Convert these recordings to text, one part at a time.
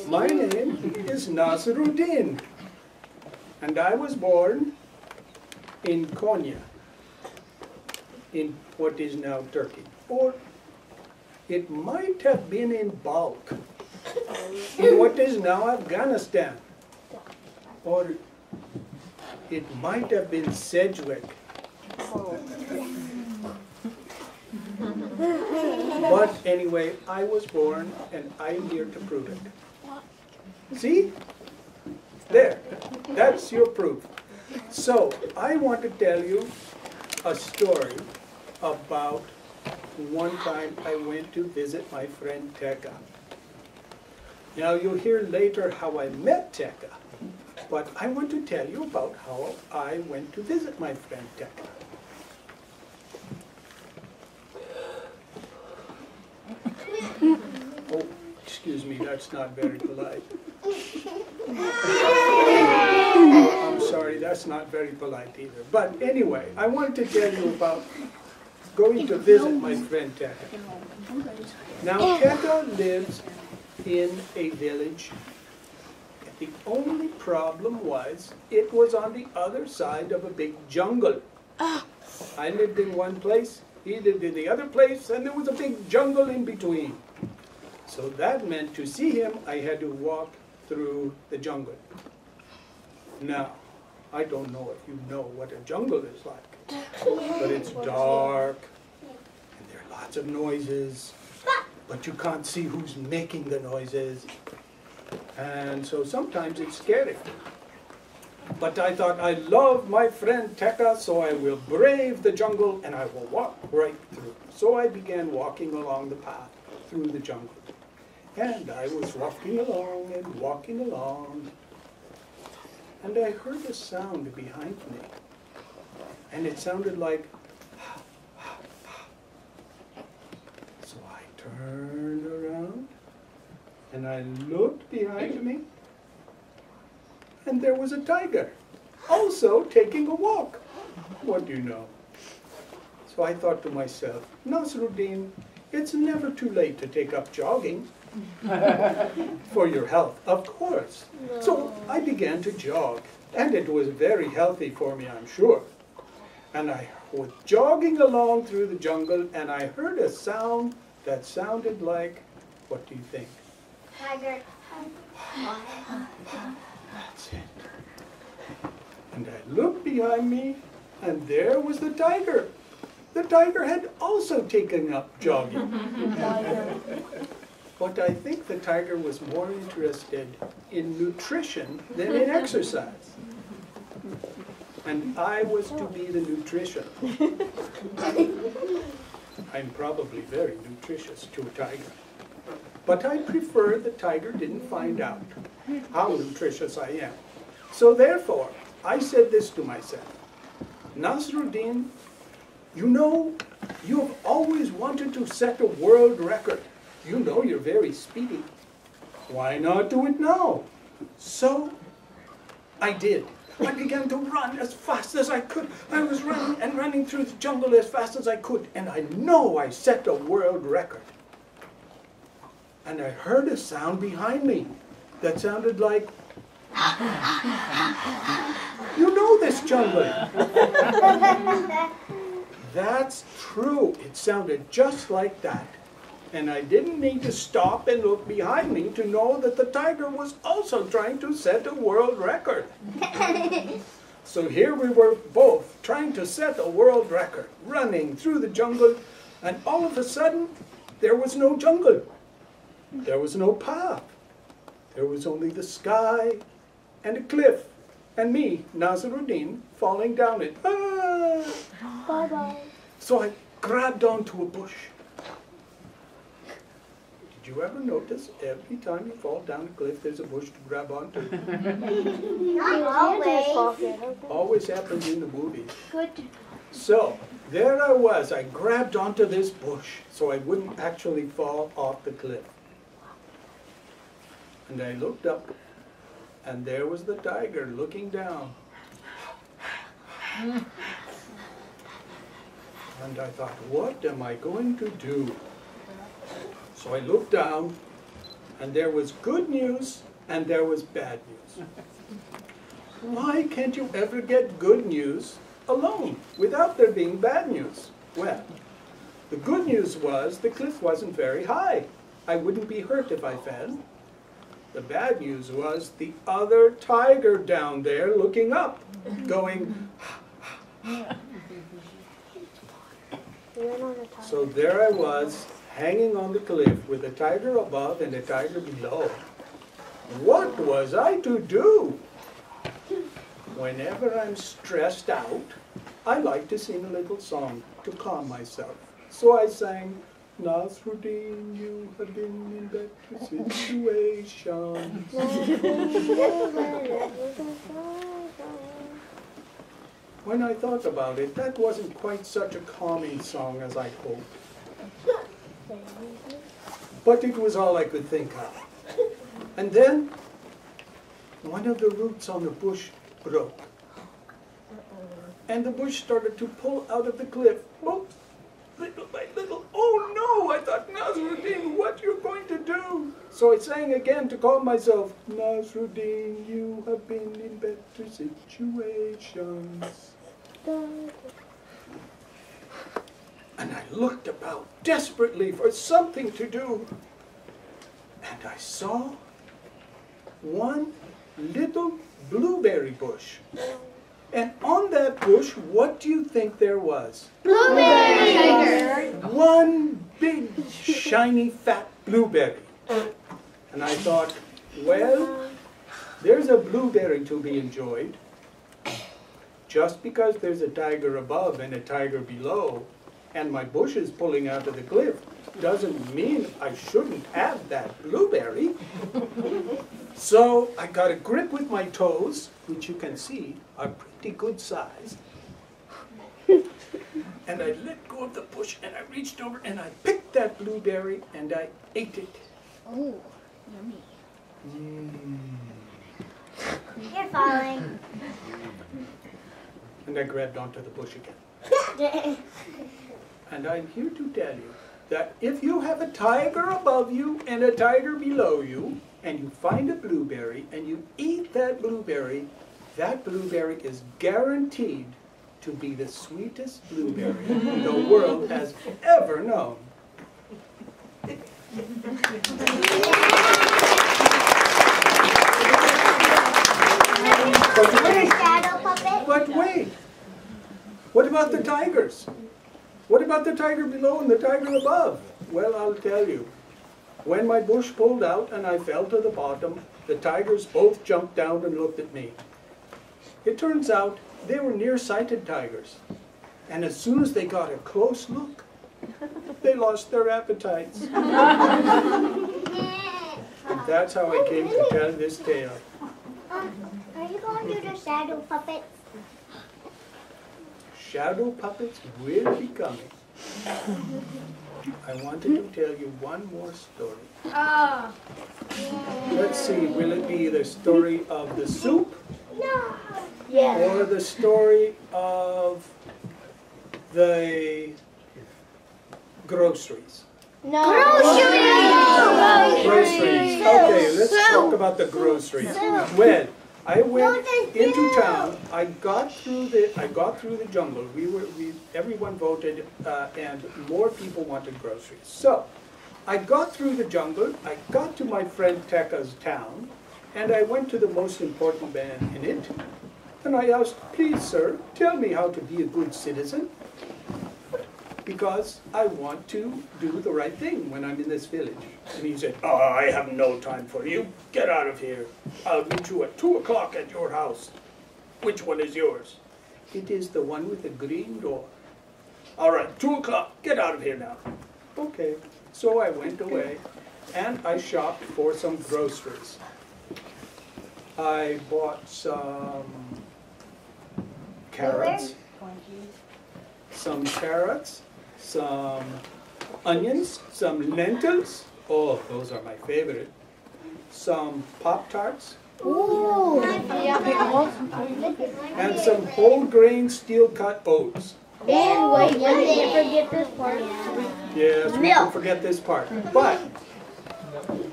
My name is Nasruddin, and I was born in Konya, in what is now Turkey. Or it might have been in Balkh, in what is now Afghanistan. Or it might have been Sedgwick. But anyway, I was born, and I'm here to prove it. See? There. That's your proof. So, I want to tell you a story about one time I went to visit my friend Tekka. Now, you'll hear later how I met Tekka, but I want to tell you about how I went to visit my friend Tekka. Oh, excuse me, that's not very polite. Oh, I'm sorry, that's not very polite either. But anyway, I wanted to tell you about going to visit my friend Tekka. Now, Tekka lives in a village. The only problem was it was on the other side of a big jungle. I lived in one place, he lived in the other place, and there was a big jungle in between. So that meant to see him, I had to walk through the jungle. Now, I don't know if you know what a jungle is like, but it's dark, and there are lots of noises, but you can't see who's making the noises, and so sometimes it's scary. But I thought, I love my friend Tekka, so I will brave the jungle, and I will walk right through. So I began walking along the path through the jungle. And I was walking along and walking along, and I heard a sound behind me, and it sounded like, so I turned around, and I looked behind me, and there was a tiger, also taking a walk. What do you know? So I thought to myself, Nasruddin, it's never too late to take up jogging. For your health, of course. No. So I began to jog, and it was very healthy for me, I'm sure. And I was jogging along through the jungle, and I heard a sound that sounded like, what do you think? Tiger. That's it. And I looked behind me, and there was the tiger. The tiger had also taken up jogging. But I think the tiger was more interested in nutrition than in exercise. And I was to be the nutrition. I'm probably very nutritious to a tiger. But I prefer the tiger didn't find out how nutritious I am. So therefore, I said this to myself, Nasruddin, you know, you have always wanted to set a world record. You know you're very speedy. Why not do it now? So I did. I began to run as fast as I could. I was running and running through the jungle as fast as I could. And I know I set a world record. And I heard a sound behind me that sounded like, you know this jungle. That's true. It sounded just like that. And I didn't need to stop and look behind me to know that the tiger was also trying to set a world record. So here we were both trying to set a world record, running through the jungle, and all of a sudden, there was no jungle. There was no path. There was only the sky and a cliff, and me, Nasruddin, falling down it. Ah! Bye-bye. So I grabbed onto a bush. Did you ever notice every time you fall down a cliff, there's a bush to grab onto? Not always. Always happens in the movies. Good. So there I was. I grabbed onto this bush so I wouldn't actually fall off the cliff. And I looked up, and there was the tiger looking down. And I thought, what am I going to do? So I looked down, And there was good news and there was bad news. Why can't you ever get good news alone without there being bad news? Well, the good news was the cliff wasn't very high. I wouldn't be hurt if I fell. The bad news was the other tiger down there looking up, going, so there I was, hanging on the cliff with a tiger above and a tiger below. What was I to do? Whenever I'm stressed out, I like to sing a little song to calm myself. So I sang, Nasruddin, you have been in better situations. When I thought about it, that wasn't quite such a calming song as I hoped. But it was all I could think of. And then, one of the roots on the bush broke. And the bush started to pull out of the cliff. Oh, little by little. Oh no, I thought, Nasruddin, what you're going to do? So I sang again to calm myself. Nasruddin, you have been in better situations. And I looked about desperately for something to do. And I saw one little blueberry bush. And on that bush, what do you think there was? Blueberry! One big, shiny, fat blueberry. And I thought, well, there's a blueberry to be enjoyed. Just because there's a tiger above and a tiger below, and my bush is pulling out of the cliff, doesn't mean I shouldn't have that blueberry. So I got a grip with my toes, which you can see are pretty good size. And I let go of the bush and I reached over and I picked that blueberry and I ate it. Oh, yummy. You're falling. And I grabbed onto the bush again. And I'm here to tell you that if you have a tiger above you and a tiger below you, and you find a blueberry and you eat that blueberry is guaranteed to be the sweetest blueberry the world has ever known. But wait, what about the tigers? What about the tiger below and the tiger above? Well, I'll tell you. When my bush pulled out and I fell to the bottom, the tigers both jumped down and looked at me. It turns out they were nearsighted tigers. And as soon as they got a close look, they lost their appetites. And that's how I came to tell this tale. Are you going to do the shadow puppets? Shadow puppets will be coming. I wanted to tell you one more story. Oh. Let's see, will it be the story of the soup? No. Yes. Or the story of the groceries? No. Groceries! Groceries. Okay, let's talk about the groceries. Well, I went into town. I got through the jungle. Everyone voted, and more people wanted groceries. So, I got through the jungle. I got to my friend Tekka's town, and I went to the most important man in it. And I asked, "Please, sir, tell me how to be a good citizen, because I want to do the right thing when I'm in this village." And he said, "Oh, I have no time for you. Get out of here. I'll meet you at 2 o'clock at your house. Which one is yours?" "It is the one with the green door." "All right, 2 o'clock. Get out of here now." Okay, so I went away and I shopped for some groceries. I bought some carrots, some onions, some lentils. Oh, those are my favorite. Some Pop-Tarts. Ooh. And some whole grain steel cut oats. And wait, let me forget this part. Yes, we can forget this part. But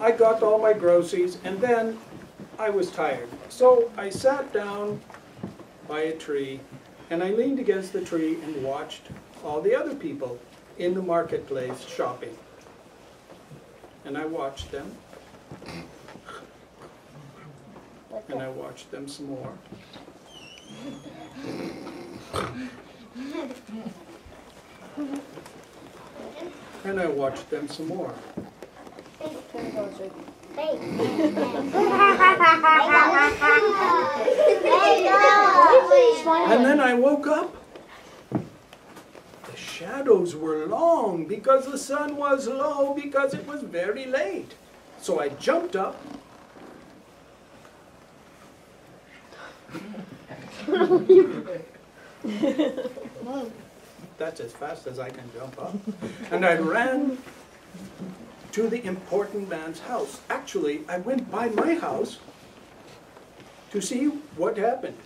I got all my groceries, and then I was tired. So I sat down by a tree, and I leaned against the tree and watched all the other people in the marketplace shopping. And I watched them. And I watched them some more. And I watched them some more. And then I woke up. The shadows were long because the sun was low because it was very late. So I jumped up. That's as fast as I can jump up. And I ran to the important man's house. Actually, I went by my house to see what happened.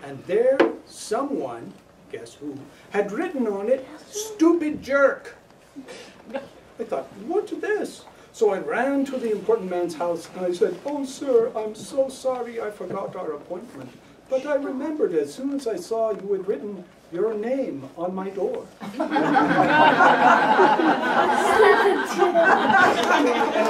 And there, someone, guess who, had written on it, "Stupid jerk." I thought, what's this? So I ran to the important man's house and I said, "Oh, sir, I'm so sorry I forgot our appointment. But I remembered as soon as I saw you had written your name on my door." And